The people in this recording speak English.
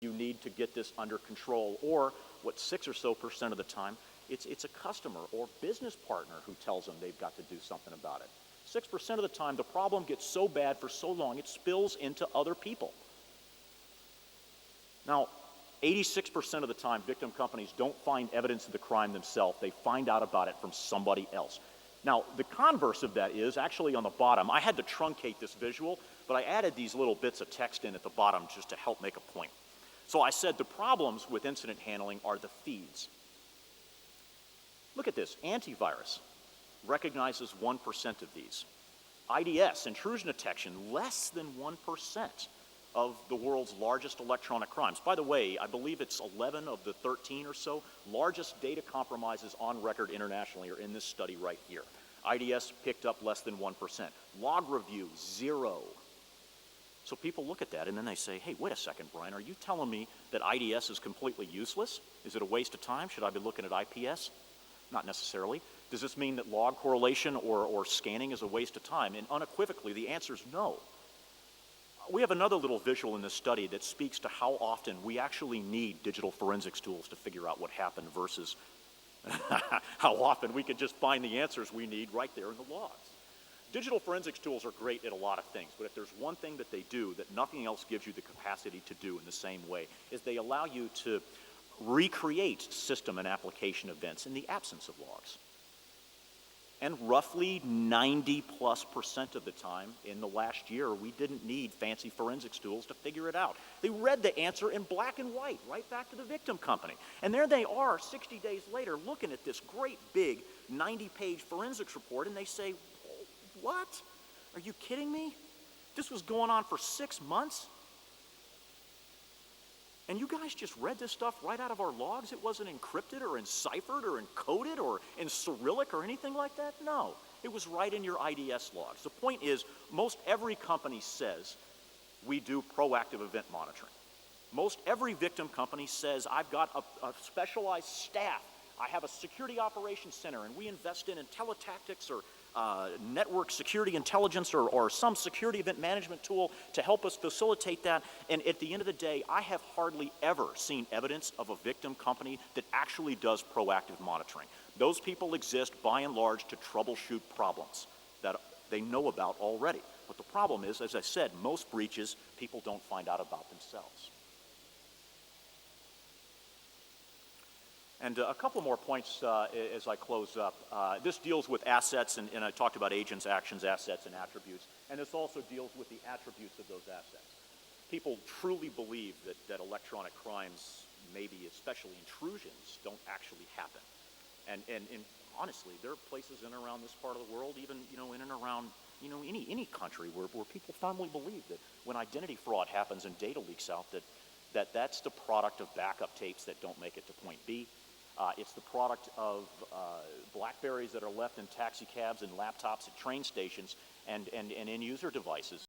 you need to get this under control, or what 6% or so of the time, it's a customer or business partner who tells them they've got to do something about it. 6% of the time, the problem gets so bad for so long, it spills into other people. Now, 86% of the time, victim companies don't find evidence of the crime themselves. They find out about it from somebody else. Now, the converse of that is actually on the bottom. I had to truncate this visual, but I added these little bits of text in at the bottom just to help make a point. So I said the problems with incident handling are the feeds. Look at this. Antivirus recognizes 1% of these. IDS, intrusion detection, less than 1% of the world's largest electronic crimes. By the way, I believe it's 11 of the 13 or so largest data compromises on record internationally are in this study right here. IDS picked up less than 1%. Log review, 0. So people look at that and then they say, hey, wait a second, Brian, are you telling me that IDS is completely useless? Is it a waste of time? Should I be looking at IPS? Not necessarily. Does this mean that log correlation or scanning is a waste of time? And unequivocally, the answer is no. We have another little visual in this study that speaks to how often we actually need digital forensics tools to figure out what happened versus how often we could just find the answers we need right there in the logs. Digital forensics tools are great at a lot of things, but if there's one thing that they do that nothing else gives you the capacity to do in the same way, is they allow you to recreate system and application events in the absence of logs. And roughly 90+% of the time in the last year, we didn't need fancy forensics tools to figure it out. They read the answer in black and white, right back to the victim company. And there they are 60 days later looking at this great big 90-page forensics report, and they say, what? Are you kidding me? This was going on for 6 months? And you guys just read this stuff right out of our logs? It wasn't encrypted or enciphered or encoded or in Cyrillic or anything like that? No, it was right in your IDS logs. The point is, most every company says we do proactive event monitoring. Most every victim company says I've got a specialized staff. I have a security operations center and we invest in teletactics or network security intelligence or some security event management tool to help us facilitate that. And at the end of the day, I have hardly ever seen evidence of a victim company that actually does proactive monitoring. Those people exist by and large to troubleshoot problems that they know about already. But the problem is, as I said, most breaches people don't find out about themselves. And a couple more points as I close up. This deals with assets, and I talked about agents, actions, assets, and attributes. And this also deals with the attributes of those assets. People truly believe that electronic crimes, maybe especially intrusions, don't actually happen. And honestly, there are places in and around this part of the world, even in and around any country, where people firmly believe that when identity fraud happens and data leaks out, that's the product of backup tapes that don't make it to point B. It's the product of BlackBerries that are left in taxi cabs and laptops at train stations and end-user devices